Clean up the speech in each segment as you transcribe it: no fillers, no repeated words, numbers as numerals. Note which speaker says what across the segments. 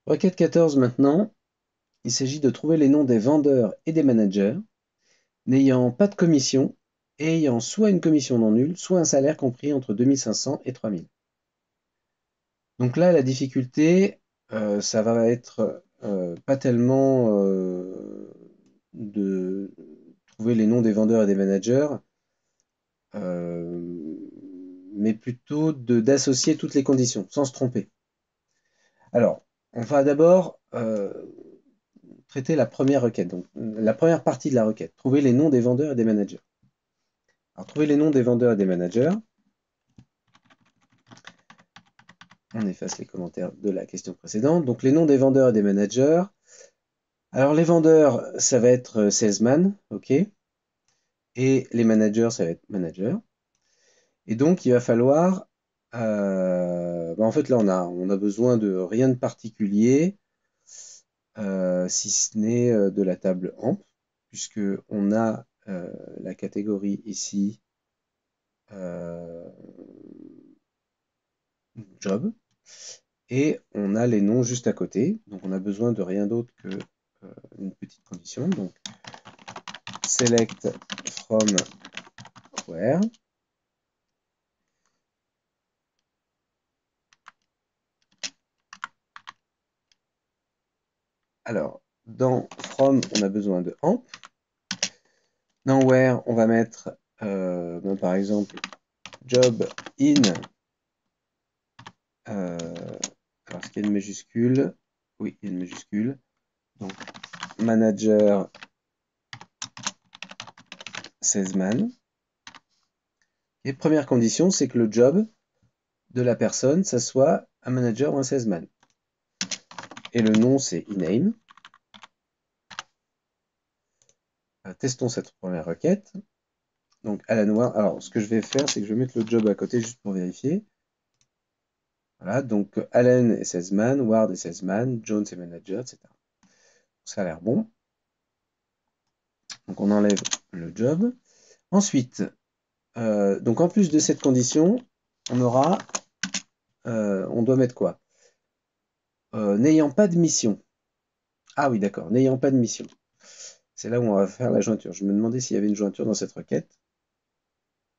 Speaker 1: Requête 14 maintenant, il s'agit de trouver les noms des vendeurs et des managers n'ayant pas de commission et ayant soit une commission non nulle, soit un salaire compris entre 2500 et 3000. Donc là, la difficulté, ça va être pas tellement de trouver les noms des vendeurs et des managers, mais plutôt d'associer toutes les conditions, sans se tromper. Alors, on va d'abord traiter la première requête, donc la première partie de la requête, trouver les noms des vendeurs et des managers. Alors, trouver les noms des vendeurs et des managers, on efface les commentaires de la question précédente. Donc, les noms des vendeurs et des managers. Alors, les vendeurs, ça va être salesman, ok, et les managers, ça va être manager. Et donc, il va falloir, en fait, là, on a besoin de rien de particulier, si ce n'est de la table AMP, puisque on a la catégorie ici euh, job, et on a les noms juste à côté. Donc on a besoin de rien d'autre que une petite condition. Donc select from where. Alors dans from, on a besoin de amp. Dans where, on va mettre par exemple job in. Alors est-ce qu'il y a une majuscule? Oui, il y a une majuscule. Donc manager salesman. Et première condition, c'est que le job de la personne, ça soit un manager ou un salesman. Et le nom, c'est iname. Testons cette première requête. Donc Alan Ward. Alors, ce que je vais faire, c'est que je vais mettre le job à côté juste pour vérifier. Voilà, donc Allen est salesman, Ward est salesman, Jones est manager, etc. Ça a l'air bon. Donc on enlève le job. Ensuite, donc en plus de cette condition, on aura, on doit mettre quoi? N'ayant pas de mission. Ah oui, d'accord, n'ayant pas de mission. C'est là où on va faire la jointure. Je me demandais s'il y avait une jointure dans cette requête.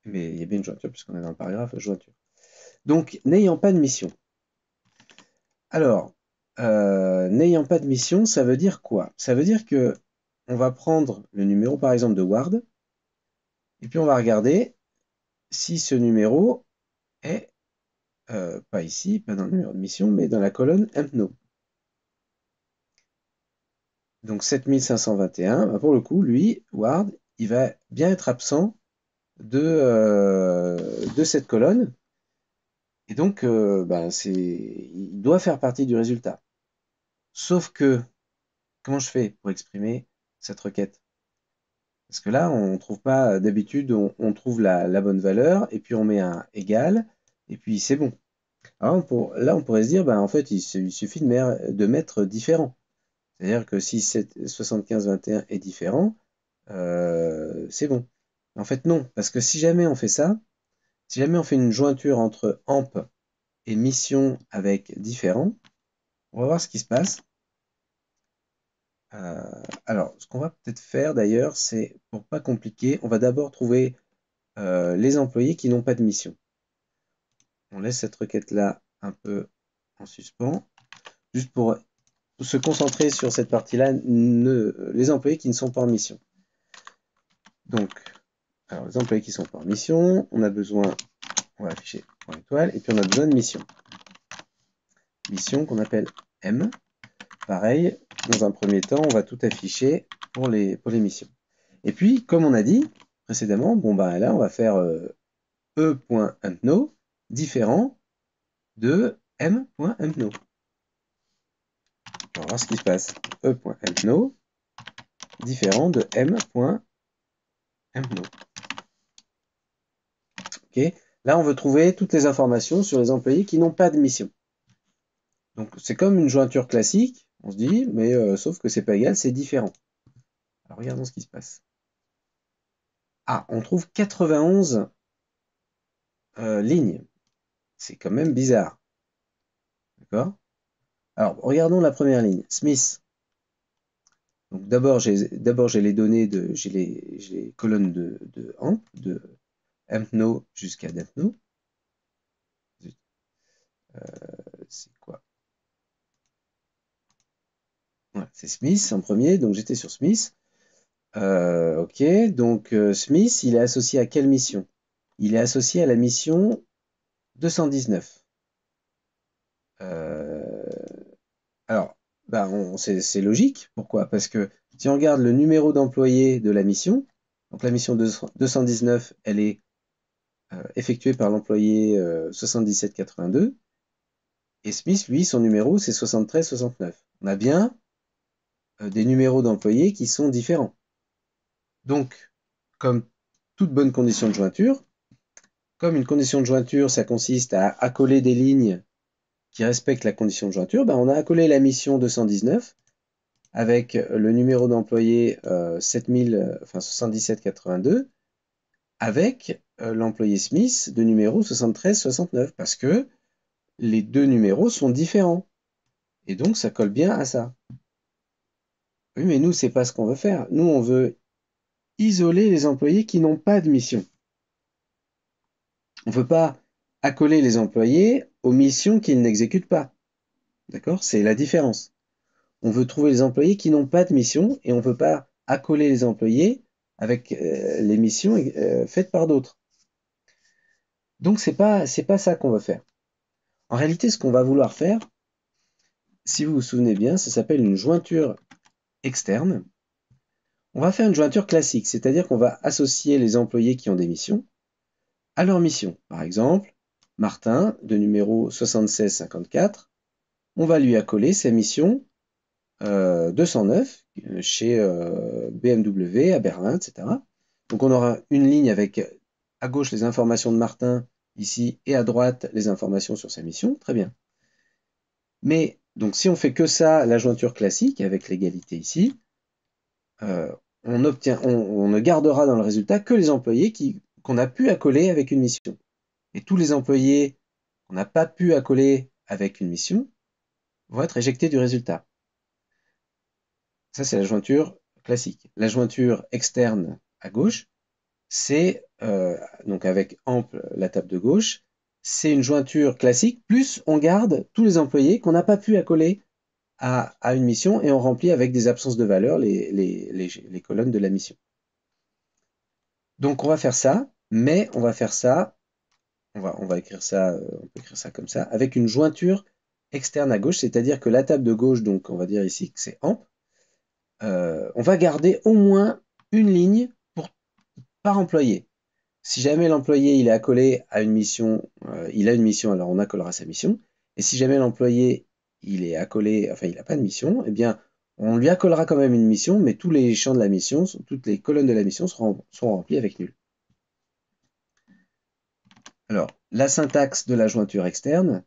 Speaker 1: Mais il y a bien une jointure puisqu'on est dans le paragraphe jointure. Donc, n'ayant pas de mission. Alors, n'ayant pas de mission, ça veut dire quoi? Ça veut dire que on va prendre le numéro, par exemple, de Ward, et puis on va regarder si ce numéro est, pas ici, pas dans le numéro de mission, mais dans la colonne Empno. Donc 7521, bah, pour le coup, lui, Ward, il va bien être absent de cette colonne, et donc il doit faire partie du résultat. Sauf que, comment je fais pour exprimer cette requête? Parce que là, on trouve pas, d'habitude, on trouve la bonne valeur, et puis on met un égal, et puis c'est bon. Alors, là, on pourrait se dire, en fait, il suffit de mettre différent. C'est-à-dire que si 75-21 est différent, c'est bon. En fait, non, parce que si jamais on fait ça, si jamais on fait une jointure entre amp et mission avec différent, on va voir ce qui se passe. Alors, ce qu'on va peut-être faire d'ailleurs, c'est pour pas compliquer, on va d'abord trouver les employés qui n'ont pas de mission. On laisse cette requête-là un peu en suspens, juste pour se concentrer sur cette partie-là, les employés qui ne sont pas en mission. Donc, alors les employés qui sont pas en mission, on a besoin, on va afficher point étoile, et puis on a besoin de mission. Mission qu'on appelle M. Pareil, dans un premier temps, on va tout afficher pour les missions. Et puis, comme on a dit précédemment, là, on va faire e.empno différent de m.empno. On va voir ce qui se passe. e.empno différent de m.empno. Ok. Là, on veut trouver toutes les informations sur les employés qui n'ont pas de mission. Donc, c'est comme une jointure classique, on se dit, mais sauf que c'est pas égal, c'est différent. Alors, regardons ce qui se passe. Ah, on trouve 91 lignes. C'est quand même bizarre. D'accord? Alors, regardons la première ligne. Smith. Donc d'abord j'ai les données j'ai les colonnes de AMP, de AMPNO jusqu'à DAMPNO. C'est quoi? Voilà, c'est Smith en premier, donc j'étais sur Smith. Ok, donc Smith, il est associé à quelle mission? Il est associé à la mission 219. Euh, alors, bah, c'est logique. Pourquoi? Parce que si on regarde le numéro d'employé de la mission, donc la mission 219, elle est effectuée par l'employé 7782, et Smith, lui, son numéro, c'est 7369. On a bien des numéros d'employés qui sont différents. Donc, comme toute bonne condition de jointure, comme une condition de jointure, ça consiste à accoler des lignes qui respectent la condition de jointure, ben on a accolé la mission 219 avec le numéro d'employé 7782 avec l'employé Smith de numéro 7369 parce que les deux numéros sont différents et donc ça colle bien à ça. Oui, mais nous, c'est pas ce qu'on veut faire. Nous, on veut isoler les employés qui n'ont pas de mission. On ne veut pas accoler les employés aux missions qu'ils n'exécutent pas. D'accord? C'est la différence. On veut trouver les employés qui n'ont pas de mission et on ne veut pas accoler les employés avec les missions faites par d'autres. Donc c'est pas ça qu'on veut faire. En réalité, ce qu'on va vouloir faire, si vous vous souvenez bien, ça s'appelle une jointure externe. On va faire une jointure classique, c'est-à-dire qu'on va associer les employés qui ont des missions à leur mission. Par exemple, Martin, de numéro 7654, on va lui accoler sa mission 209 chez BMW à Berlin, etc. Donc on aura une ligne avec à gauche les informations de Martin ici et à droite les informations sur sa mission. Très bien. Mais donc si on fait que ça, la jointure classique avec l'égalité ici, on ne gardera dans le résultat que les employés qu'on a pu accoler avec une mission. Et tous les employés qu'on n'a pas pu accoler avec une mission vont être éjectés du résultat. Ça, c'est la jointure classique. La jointure externe à gauche, c'est donc avec ample la table de gauche, c'est une jointure classique, plus on garde tous les employés qu'on n'a pas pu accoler à une mission et on remplit avec des absences de valeur les colonnes de la mission. Donc on va faire ça, mais on va faire ça, on va écrire ça, on peut écrire ça comme ça, avec une jointure externe à gauche, c'est-à-dire que la table de gauche, donc on va dire ici que c'est ample, on va garder au moins une ligne par employé. Si jamais l'employé il est accolé à une mission, il a une mission, alors on accolera sa mission. Et si jamais l'employé il est accolé, enfin il n'a pas de mission, eh bien on lui accolera quand même une mission, mais tous les champs de la mission, toutes les colonnes de la mission seront remplies avec nul. Alors, la syntaxe de la jointure externe.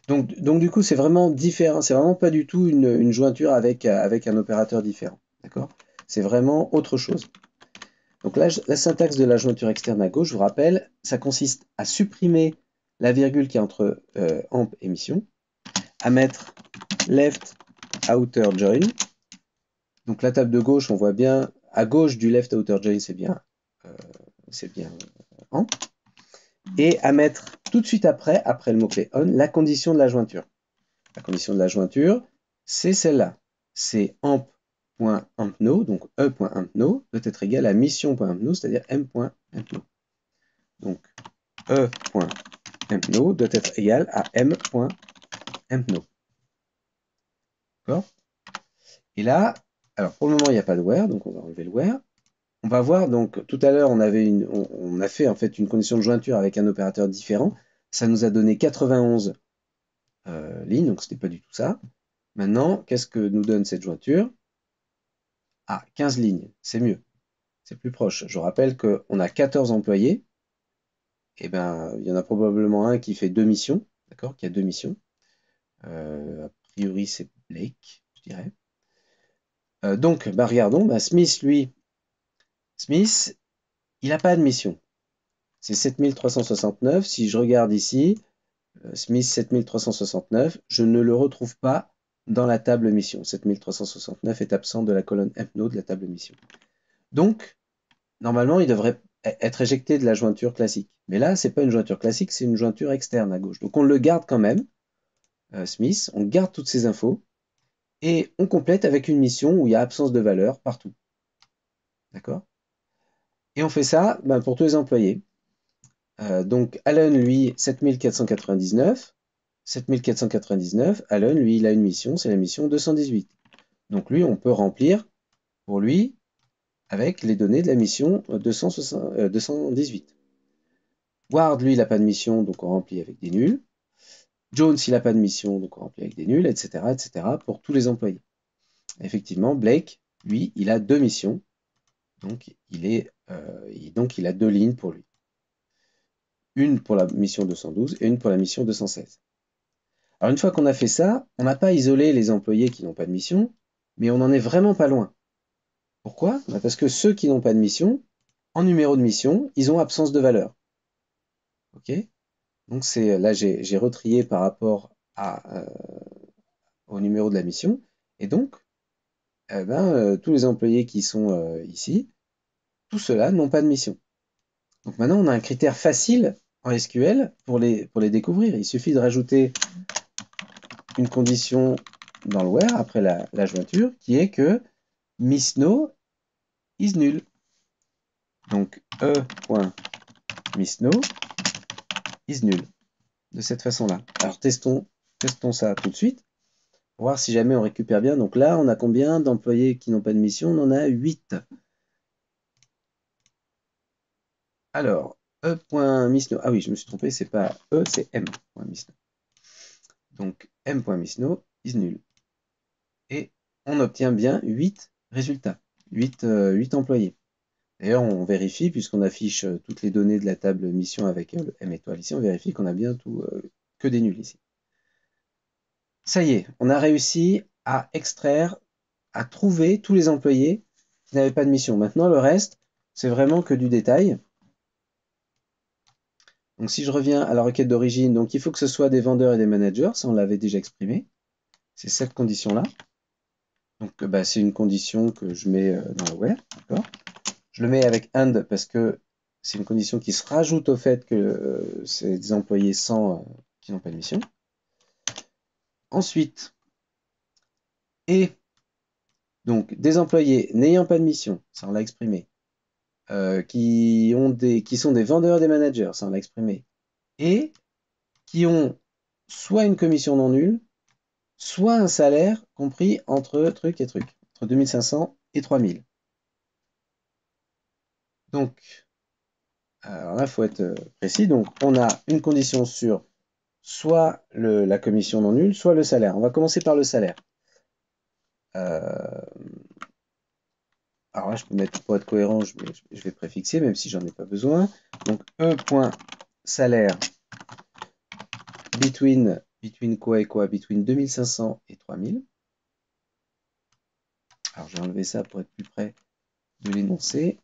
Speaker 1: Donc du coup, c'est vraiment différent. C'est vraiment pas du tout une jointure avec un opérateur différent. D'accord? C'est vraiment autre chose. Donc là, la syntaxe de la jointure externe à gauche, je vous rappelle, ça consiste à supprimer la virgule qui est entre amp et mission, à mettre left outer join. Donc la table de gauche, on voit bien, à gauche du left outer join, c'est bien amp. Et à mettre tout de suite après le mot-clé on, la condition de la jointure. La condition de la jointure, c'est celle-là. C'est amp.ampno, donc e.ampno, peut être égal à mission.ampno, c'est-à-dire m.ampno. Donc e.ampno doit être égal à m.ampno. D'accord? Et là, alors pour le moment, il n'y a pas de where, donc on va enlever le where. On va voir, donc tout à l'heure, on a fait en fait une condition de jointure avec un opérateur différent. Ça nous a donné 91 lignes, donc ce n'était pas du tout ça. Maintenant, qu'est-ce que nous donne cette jointure? Ah, 15 lignes, c'est mieux, c'est plus proche. Je rappelle qu'on a 14 employés, et ben il y en a probablement un qui fait deux missions, d'accord, qui a deux missions. A priori, c'est Blake, je dirais. Donc, bah, regardons, bah, Smith, lui, Smith, il n'a pas de mission. C'est 7369. Si je regarde ici, Smith 7369, je ne le retrouve pas dans la table mission. 7369 est absent de la colonne empno de la table mission. Donc, normalement, il devrait être éjecté de la jointure classique. Mais là, c'est pas une jointure classique, c'est une jointure externe à gauche. Donc, on le garde quand même, Smith, on garde toutes ces infos, et on complète avec une mission où il y a absence de valeur partout. D'accord? Et on fait ça pour tous les employés. Donc, Alan, lui, 7499. 7499, Alan, lui, il a une mission, c'est la mission 218. Donc, lui, on peut remplir pour lui avec les données de la mission 218. Ward, lui, il n'a pas de mission, donc on remplit avec des nuls. Jones, il n'a pas de mission, donc on remplit avec des nuls, etc., pour tous les employés. Effectivement, Blake, lui, il a deux missions, donc il a deux lignes pour lui. Une pour la mission 212 et une pour la mission 216. Alors une fois qu'on a fait ça, on n'a pas isolé les employés qui n'ont pas de mission, mais on n'en est vraiment pas loin. Pourquoi? Parce que ceux qui n'ont pas de mission, en numéro de mission, ils ont absence de valeur. Ok? Donc là j'ai retrié par rapport au numéro de la mission, et donc tous les employés qui sont ici, tous ceux-là n'ont pas de mission. Donc maintenant on a un critère facile en SQL pour les découvrir. Il suffit de rajouter une condition dans le where après la jointure qui est que Miss_no is nul. Donc e.missno is nul. De cette façon-là. Alors testons ça tout de suite pour voir si jamais on récupère bien. Donc là, on a combien d'employés qui n'ont pas de mission? On en a 8. Alors, e.missno. Ah oui, je me suis trompé, c'est pas e, c'est m.missno. Donc m.missno is nul. Et on obtient bien 8 résultats, 8 employés. D'ailleurs, on vérifie, puisqu'on affiche toutes les données de la table mission avec le M étoile ici, on vérifie qu'on a bien tout, que des nuls ici. Ça y est, on a réussi à extraire, à trouver tous les employés qui n'avaient pas de mission. Maintenant, le reste, c'est vraiment que du détail. Donc, si je reviens à la requête d'origine, donc il faut que ce soit des vendeurs et des managers, ça on l'avait déjà exprimé. C'est cette condition-là. Donc, c'est une condition que je mets dans le where, d'accord? Je le mets avec and parce que c'est une condition qui se rajoute au fait que c'est des employés qui n'ont pas de mission. Ensuite, et donc des employés n'ayant pas de mission, ça on l'a exprimé, qui sont des vendeurs, des managers, ça on l'a exprimé, et qui ont soit une commission non nulle, soit un salaire compris entre truc et truc, entre 2500 et 3000. Donc, alors là, il faut être précis. Donc, on a une condition sur soit la commission non nulle, soit le salaire. On va commencer par le salaire. Alors là, je peux mettre, pour être cohérent, je vais préfixer, même si j'en ai pas besoin. Donc, e.salaire between quoi et quoi? Between 2500 et 3000. Alors, je vais enlever ça pour être plus près de l'énoncé.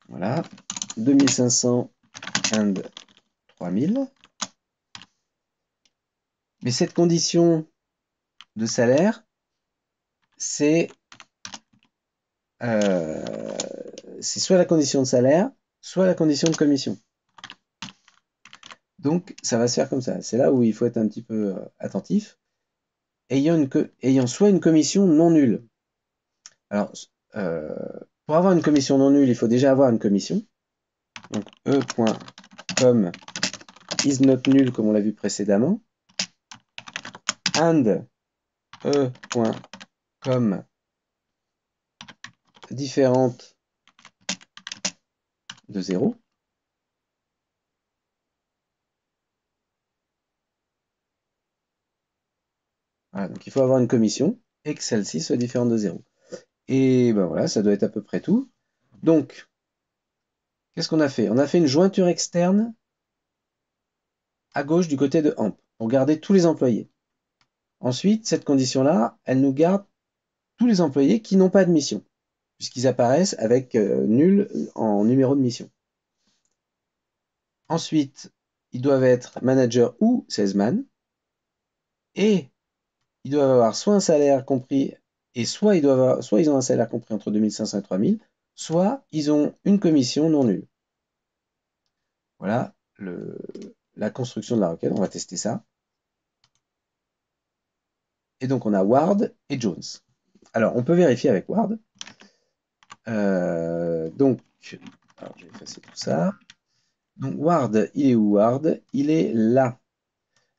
Speaker 1: Voilà. 2500 and 3000. Mais cette condition de salaire, c'est soit la condition de salaire, soit la condition de commission. Donc, ça va se faire comme ça. C'est là où il faut être un petit peu attentif. Ayant soit une commission non nulle. Alors, pour avoir une commission non nulle, il faut déjà avoir une commission. Donc, e.com is not null, comme on l'a vu précédemment. And e.com différente de 0. Voilà, donc il faut avoir une commission et que celle-ci soit différente de 0. Et ben voilà, ça doit être à peu près tout. Donc, qu'est-ce qu'on a fait? On a fait une jointure externe à gauche du côté de AMP pour garder tous les employés. Ensuite, cette condition-là, elle nous garde tous les employés qui n'ont pas de mission, puisqu'ils apparaissent avec nul en numéro de mission. Ensuite, ils doivent être manager ou salesman, et ils doivent avoir soit un salaire compris, et soit ils ont un salaire compris entre 2500 et 3000, soit ils ont une commission non nulle. Voilà la construction de la requête. On va tester ça. Et donc, on a Ward et Jones. Alors, on peut vérifier avec Ward. Donc, alors, je vais effacer tout ça. Donc, Ward, il est où Ward? Il est là.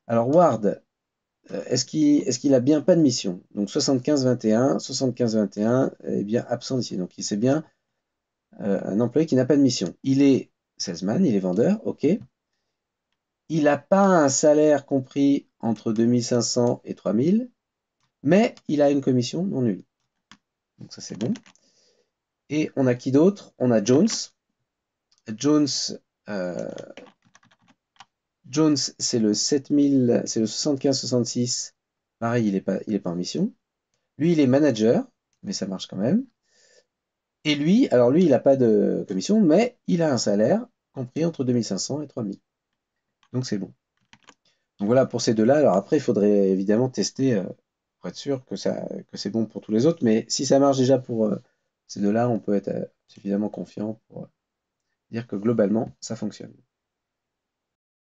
Speaker 1: Alors, Ward, est-ce qu'il a bien pas de mission? Donc, 75-21, 75-21 est bien absent ici. Donc, c'est bien un employé qui n'a pas de mission. Il est salesman, il est vendeur, ok. Il n'a pas un salaire compris entre 2500 et 3000, mais il a une commission non nulle. Donc ça c'est bon. Et on a qui d'autre? On a Jones. Jones, euh, Jones c'est le 7000, c'est le 75-66. Pareil, il est pas en mission. Lui, il est manager, mais ça marche quand même. Et lui, alors lui, il n'a pas de commission, mais il a un salaire compris entre 2500 et 3000. Donc c'est bon. Donc voilà pour ces deux-là. Alors après, il faudrait évidemment tester pour être sûr que c'est bon pour tous les autres. Mais si ça marche déjà pour ces deux-là, on peut être suffisamment confiant pour dire que globalement, ça fonctionne.